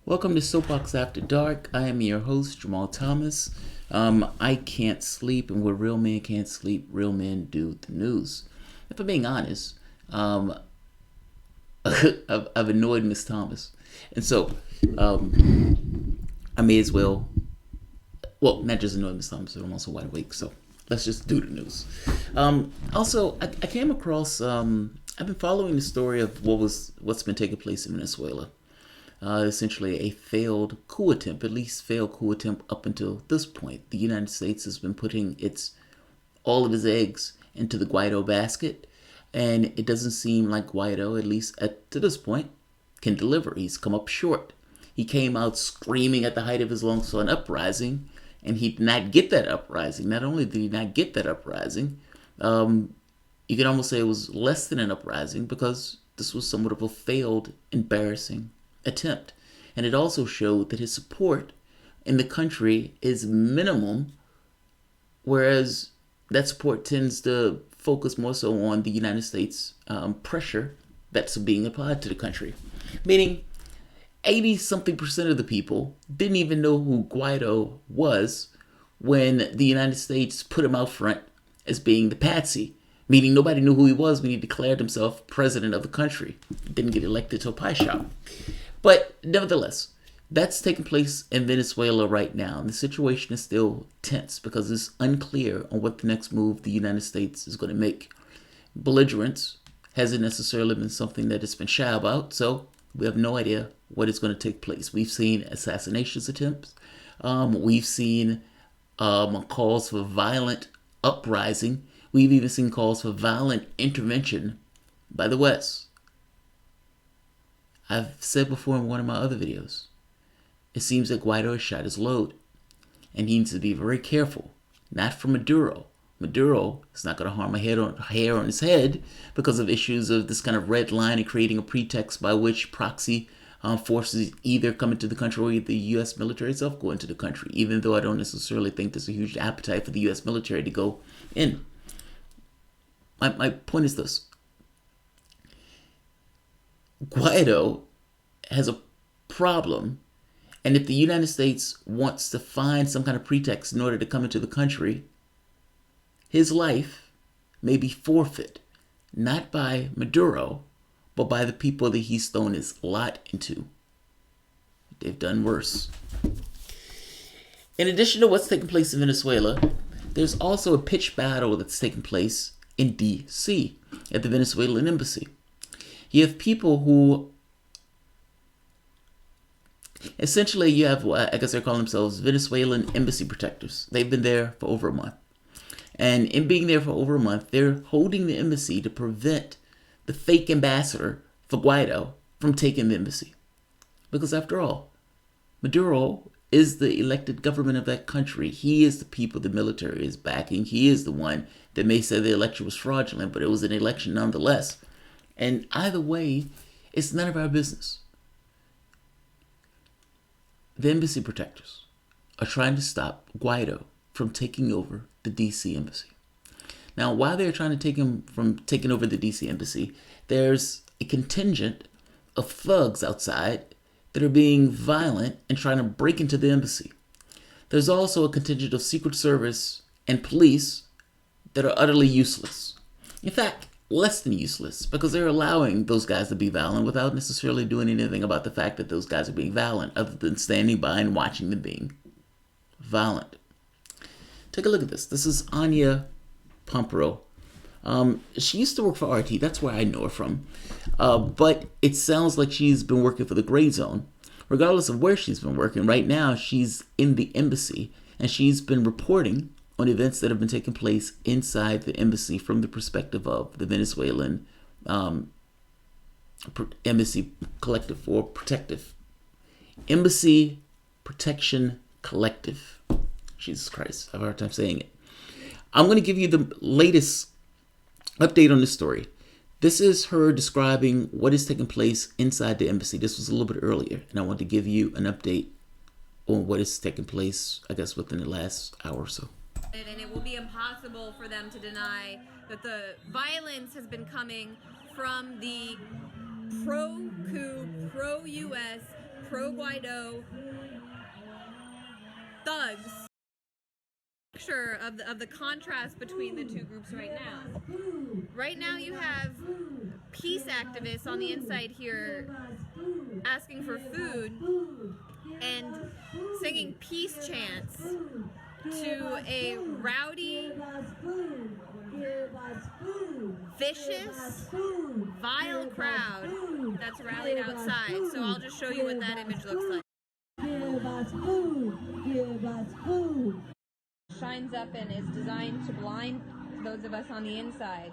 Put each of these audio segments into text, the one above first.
Welcome to Soapbox After Dark. I am your host, Jamarl Thomas. I can't sleep, and where real men can't sleep, real men do the news. If I'm being honest, I've annoyed Miss Thomas. And so I may as well, not just annoy Miss Thomas, but I'm also wide awake. So let's just do the news. I came across, I've been following the story of what's been taking place in Venezuela. Essentially a failed coup attempt, at least failed coup attempt up until this point. The United States has been putting all of its eggs into the Guaido basket, and it doesn't seem like Guaido, at least to this point, can deliver. He's come up short. He came out screaming at the height of his lungs for an uprising, and he did not get that uprising. Not only did he not get that uprising, you could almost say it was less than an uprising because this was somewhat of a failed, embarrassing attempt. And it also showed that his support in the country is minimum, whereas that support tends to focus more so on the United States pressure that's being applied to the country. Meaning, 80 something percent of the people didn't even know who Guaido was when the United States put him out front as being the patsy. Meaning nobody knew who he was when he declared himself president of the country. He didn't get elected to a pie shop. But nevertheless, that's taking place in Venezuela right now. And the situation is still tense because it's unclear on what the next move the United States is going to make. Belligerence hasn't necessarily been something that it's been shy about, so we have no idea what is going to take place. We've seen assassination attempts. We've seen calls for violent uprising. We've even seen calls for violent intervention by the West. I've said before in one of my other videos, it seems that Guaido has shot his load, and he needs to be very careful. Not for Maduro. Maduro is not going to harm a hair on his head because of issues of this kind of red line and creating a pretext by which proxy forces either come into the country or the U.S. military itself go into the country, even though I don't necessarily think there's a huge appetite for the U.S. military to go in. My point is this. Guaido has a problem, and if the United States wants to find some kind of pretext in order to come into the country, his life may be forfeit, not by Maduro, but by the people that he's thrown his lot into. They've done worse. In addition to what's taking place in Venezuela, there's also a pitched battle that's taking place in D.C. at the Venezuelan embassy. You have people who, essentially you have, I guess they're calling themselves Venezuelan embassy protectors. They've been there for over a month. And in being there for over a month, they're holding the embassy to prevent the fake ambassador for Guaido from taking the embassy. Because after all, Maduro is the elected government of that country. He is the people the military is backing. He is the one that may say the election was fraudulent, but it was an election nonetheless. And either way, it's none of our business. The embassy protectors are trying to stop Guaido from taking over the D.C. embassy. Now, while they're trying to take him from taking over the D.C. embassy, there's a contingent of thugs outside that are being violent and trying to break into the embassy. There's also a contingent of Secret Service and police that are utterly useless. In fact, less than useless, because they're allowing those guys to be violent without necessarily doing anything about the fact that those guys are being violent, other than standing by and watching them being violent. Take a look at this. This is Anya Pompero. She used to work for RT. That's where I know her from. But it sounds like she's been working for the Gray Zone. Regardless of where she's been working, right now she's in the embassy, and she's been reporting on events that have been taking place inside the embassy from the perspective of the Venezuelan Embassy Collective, or Protective. Embassy Protection Collective. Jesus Christ, I have a hard time saying it. I'm going to give you the latest update on this story. This is her describing what is taking place inside the embassy. This was a little bit earlier, and I want to give you an update on what is taking place, I guess, within the last hour or so. And it will be impossible for them to deny that the violence has been coming from the pro-coup, pro-U.S., pro-Guaido thugs. Picture of the contrast between the two groups right now. Right now you have peace activists on the inside here asking for food and singing peace chants to a rowdy, vicious, vile crowd that's rallied outside. So I'll just show you what that image looks like. Give us food! Give us food! Shines up and is designed to blind those of us on the inside.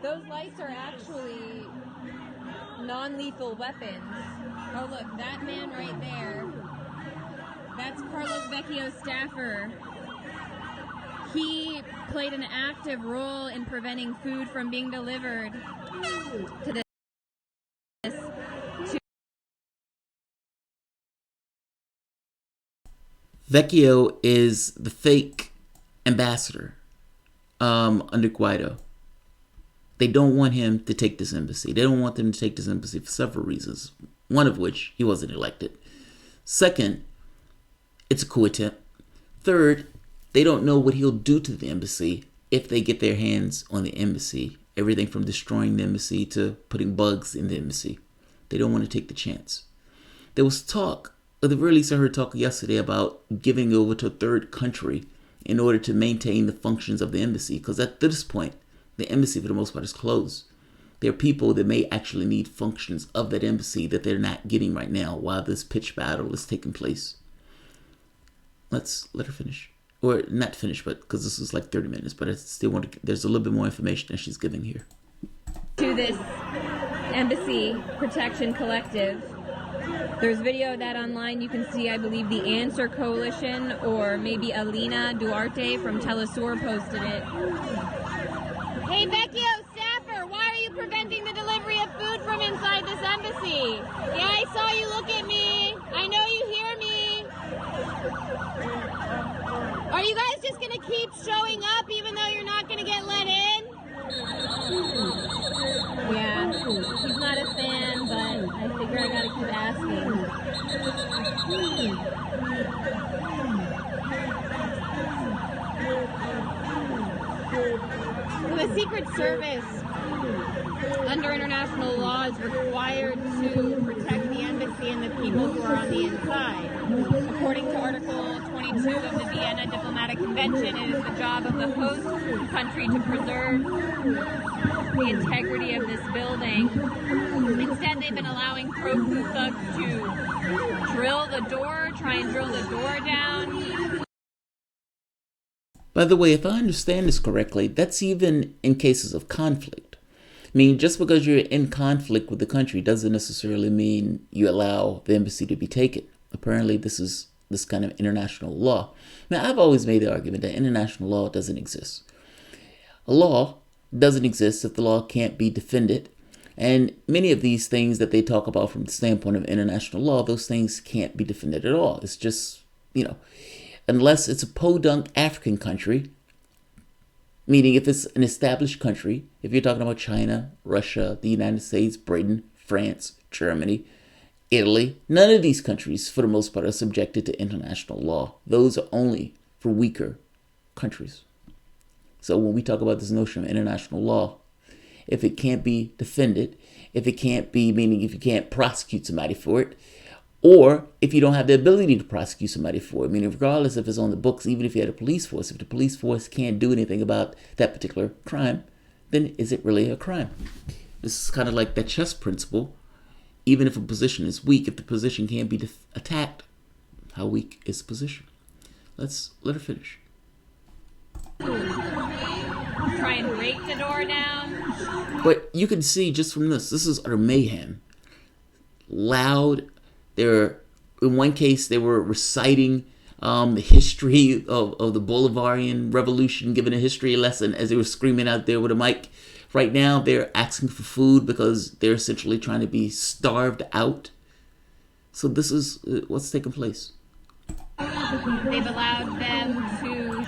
Those lights are actually non-lethal weapons. Oh look, that man right there, that's Carlos Vecchio's staffer. He played an active role in preventing food from being delivered to this. Vecchio is the fake ambassador under Guaido. They don't want him to take this embassy. They don't want them to take this embassy for several reasons. One of which, he wasn't elected. Second, it's a coup attempt. Third, they don't know what he'll do to the embassy if they get their hands on the embassy. Everything from destroying the embassy to putting bugs in the embassy. They don't want to take the chance. There was talk, at the very least I heard talk yesterday about giving over to a third country in order to maintain the functions of the embassy. Because at this point, the embassy for the most part is closed. There are people that may actually need functions of that embassy that they're not getting right now while this pitch battle is taking place. Let's let her finish. Or not finish, but because this is like 30 minutes, but I still want to, there's a little bit more information that she's giving here. To this Embassy Protection Collective. There's video of that online. You can see, I believe, the Answer Coalition or maybe Alina Duarte from Telesur posted it. Hey, Vecchio staffer, why are you preventing the delivery of food from inside this embassy? Yeah, I saw you look at me. I know you hear me. Are you guys just going to keep showing up even though you're not going to get let in? Yeah, he's not a fan, but I figure I got to keep asking. The Secret Service, under international law, is required to protect the embassy and the people who are on the inside. According to Article 22 of the Vienna Diplomatic Convention, it is the job of the host country to preserve the integrity of this building. Instead, they've been allowing pro-coup thugs to drill the door, try and drill the door down. By the way, if I understand this correctly, that's even in cases of conflict. I mean, just because you're in conflict with the country doesn't necessarily mean you allow the embassy to be taken. Apparently, this is this kind of international law. Now, I've always made the argument that international law doesn't exist. A law doesn't exist if the law can't be defended. And many of these things that they talk about from the standpoint of international law, those things can't be defended at all. It's just, unless it's a podunk African country, meaning if it's an established country, if you're talking about China, Russia, the United States, Britain, France, Germany, Italy, none of these countries, for the most part, are subjected to international law. Those are only for weaker countries. So when we talk about this notion of international law, if it can't be defended, if it can't be, meaning if you can't prosecute somebody for it, or if you don't have the ability to prosecute somebody for it, meaning regardless if it's on the books, even if you had a police force, if the police force can't do anything about that particular crime, then is it really a crime? This is kind of like that chess principle. Even if a position is weak, if the position can't be attacked, how weak is the position? Let's let her finish. Try and break the door down. But you can see just from this is utter mayhem. Loud. In one case, they were reciting the history of the Bolivarian Revolution, giving a history lesson as they were screaming out there with a mic. Right now, they're asking for food because they're essentially trying to be starved out. So this is what's taking place. They've allowed them to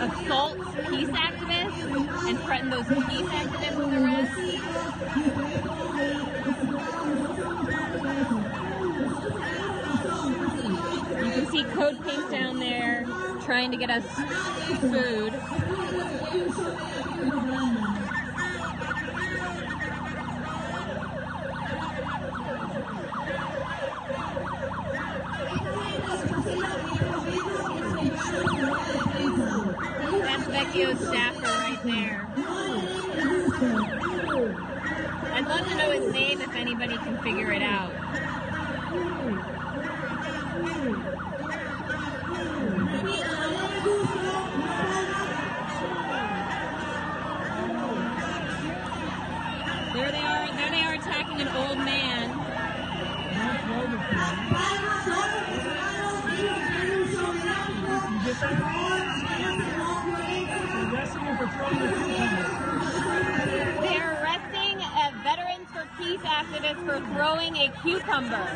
assault peace activists and threaten those peace activists with arrest. code pink down there trying to get us food. That's Vecchio's staffer right there. I'd love to know his name if anybody can figure it out. There they are attacking an old man. They're arresting a Veterans for Peace activist for throwing a cucumber.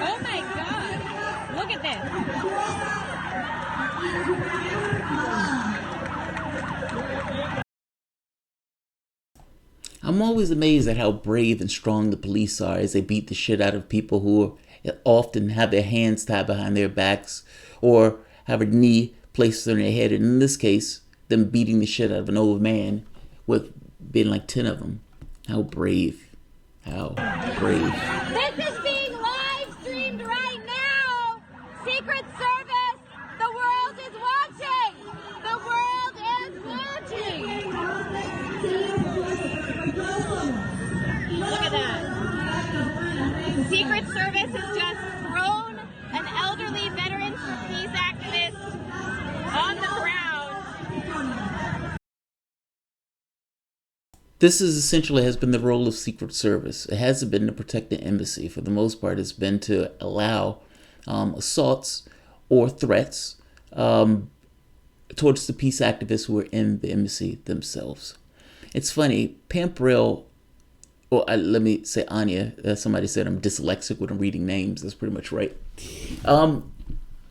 Oh my God! Look at this. I'm always amazed at how brave and strong the police are as they beat the shit out of people who often have their hands tied behind their backs or have a knee placed on their head. And in this case, them beating the shit out of an old man with being like 10 of them. How brave. How brave. This is being live streamed right now. Secret Service, the world is watching. The world is watching. Look at that. Secret Service has just thrown an elderly Veterans for Peace activist on the ground. This is essentially has been the role of Secret Service. It hasn't been to protect the embassy. For the most part, it's been to allow assaults or threats towards the peace activists who are in the embassy themselves. It's funny, Pam Brill, or let me say Anya, somebody said I'm dyslexic when I'm reading names. That's pretty much right.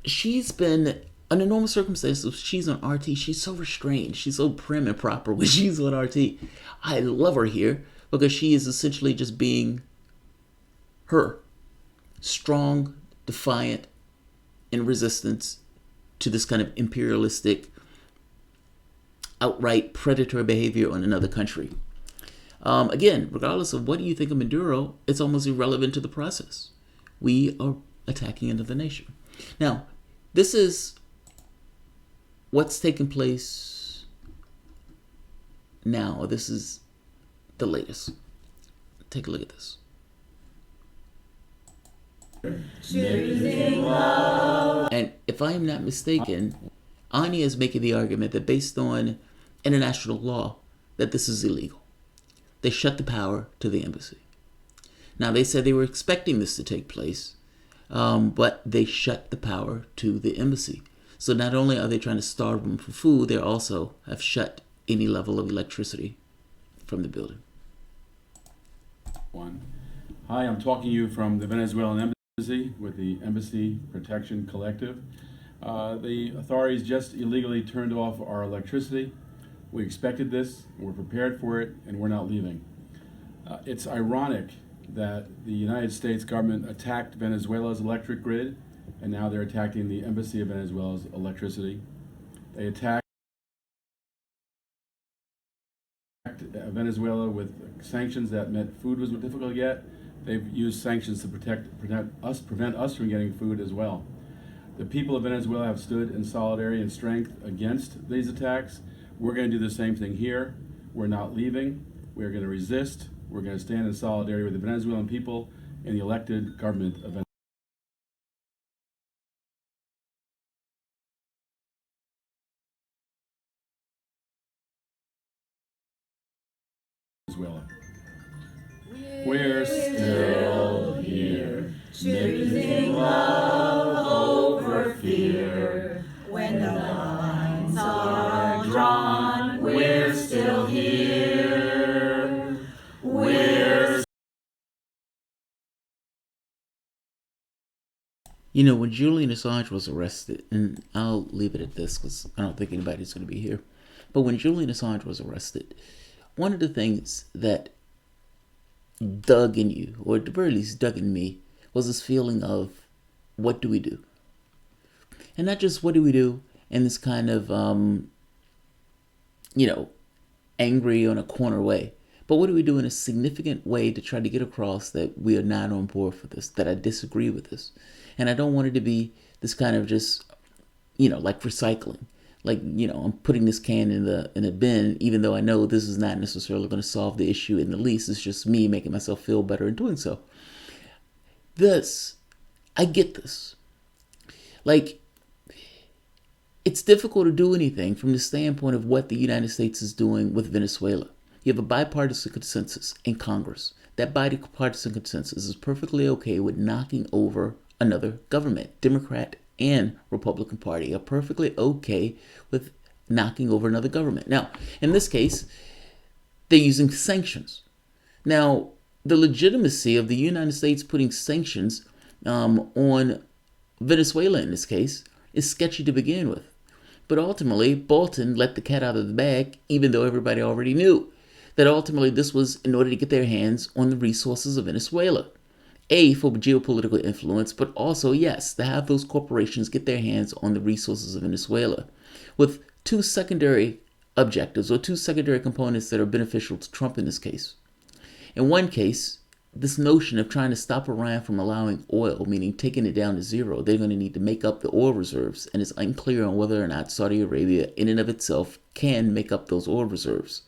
She's been, under normal circumstances, she's on RT. She's so restrained. She's so prim and proper when she's on RT. I love her here because she is essentially just being her. Strong, defiant, in resistance to this kind of imperialistic, outright predatory behavior on another country. Again, regardless of what you think of Maduro, it's almost irrelevant to the process. We are attacking another nation. Now, this is what's taking place now. This is the latest. Take a look at this. And if I am not mistaken, Anya is making the argument that based on international law, that this is illegal. They shut the power to the embassy. Now, they said they were expecting this to take place, but they shut the power to the embassy. So not only are they trying to starve them for food, they also have shut any level of electricity from the building. Hi, I'm talking to you from the Venezuelan embassy with the Embassy Protection Collective. The authorities just illegally turned off our electricity. We expected this, we're prepared for it, and we're not leaving. It's ironic that the United States government attacked Venezuela's electric grid, and now they're attacking the Embassy of Venezuela's electricity. They attacked Venezuela with sanctions that meant food was difficult to get. They've used sanctions to prevent us from getting food as well. The people of Venezuela have stood in solidarity and strength against these attacks. We're going to do the same thing here. We're not leaving. We're going to resist. We're going to stand in solidarity with the Venezuelan people and the elected government of Venezuela. We're still here, choosing love over fear. When the lines are drawn, we're still here. You know, when Julian Assange was arrested, and I'll leave it at this because I don't think anybody's going to be here, but when Julian Assange was arrested, one of the things that dug in you, or at the very least dug in me, was this feeling of, what do we do? And not just what do we do in this kind of, angry on a corner way, but what do we do in a significant way to try to get across that we are not on board for this, that I disagree with this. And I don't want it to be this kind of just, like recycling. Like, I'm putting this can in a bin, even though I know this is not necessarily going to solve the issue in the least. It's just me making myself feel better in doing so. I get this. Like, it's difficult to do anything from the standpoint of what the United States is doing with Venezuela. You have a bipartisan consensus in Congress. That bipartisan consensus is perfectly okay with knocking over another government. Democrat and Republican Party are perfectly okay with knocking over another government. Now, in this case, they're using sanctions. Now, the legitimacy of the United States putting sanctions on Venezuela in this case is sketchy to begin with. But ultimately, Bolton let the cat out of the bag, even though everybody already knew that ultimately this was in order to get their hands on the resources of Venezuela. For geopolitical influence, but also, yes, to have those corporations get their hands on the resources of Venezuela, with two secondary objectives or two secondary components that are beneficial to Trump in this case. In one case, this notion of trying to stop Iran from allowing oil, meaning taking it down to zero, they're going to need to make up the oil reserves, and it's unclear on whether or not Saudi Arabia in and of itself can make up those oil reserves.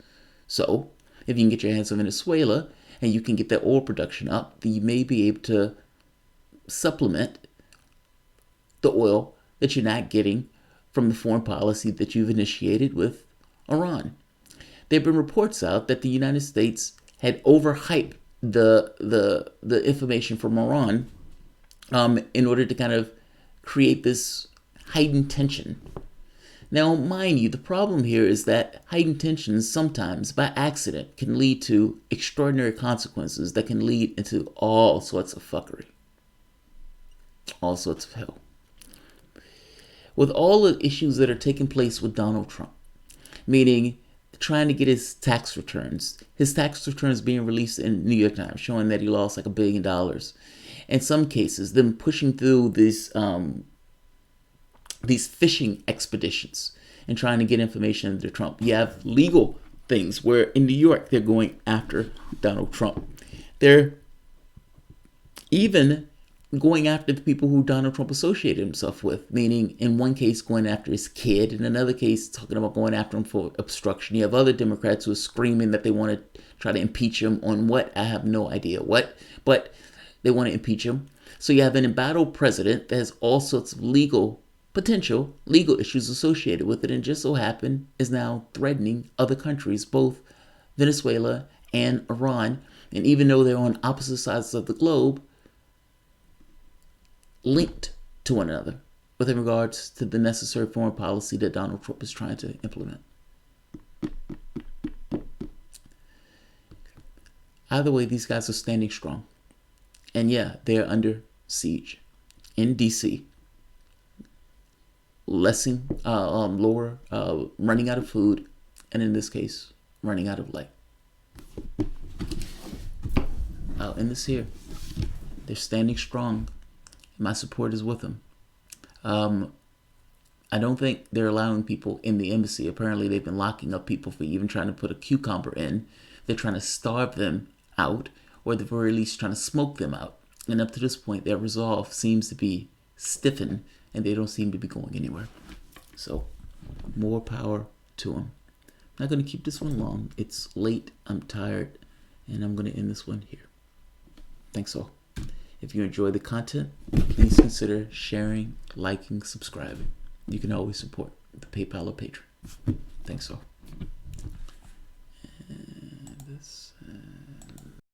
So, if you can get your hands on Venezuela, and you can get that oil production up, then you may be able to supplement the oil that you're not getting from the foreign policy that you've initiated with Iran. There have been reports out that the United States had overhyped the information from Iran in order to kind of create this heightened tension. Now, mind you, the problem here is that heightened tensions sometimes, by accident, can lead to extraordinary consequences that can lead into all sorts of fuckery. All sorts of hell. With all the issues that are taking place with Donald Trump, meaning trying to get his tax returns being released in New York Times, showing that he lost like $1 billion. In some cases, them pushing through these fishing expeditions and trying to get information into Trump. You have legal things where in New York they're going after Donald Trump. They're even going after the people who Donald Trump associated himself with, meaning in one case going after his kid, in another case talking about going after him for obstruction. You have other Democrats who are screaming that they want to try to impeach him on what? I have no idea what, but they want to impeach him. So you have an embattled president that has all sorts of potential legal issues associated with it, and just so happen is now threatening other countries, both Venezuela and Iran. And even though they're on opposite sides of the globe, linked to one another with regards to the necessary foreign policy that Donald Trump is trying to implement. Either way, these guys are standing strong. And yeah, they're under siege in D.C. Lower, running out of food, and in this case, running out of light. I'll end this here. They're standing strong. My support is with them. I don't think they're allowing people in the embassy. Apparently, they've been locking up people for even trying to put a cucumber in. They're trying to starve them out, or at the very least trying to smoke them out. And up to this point, their resolve seems to be stiffened, and they don't seem to be going anywhere. So, more power to them. I'm not going to keep this one long. It's late, I'm tired, and I'm going to end this one here. Thanks all. If you enjoy the content, please consider sharing, liking, subscribing. You can always support the PayPal or Patreon. Thanks all.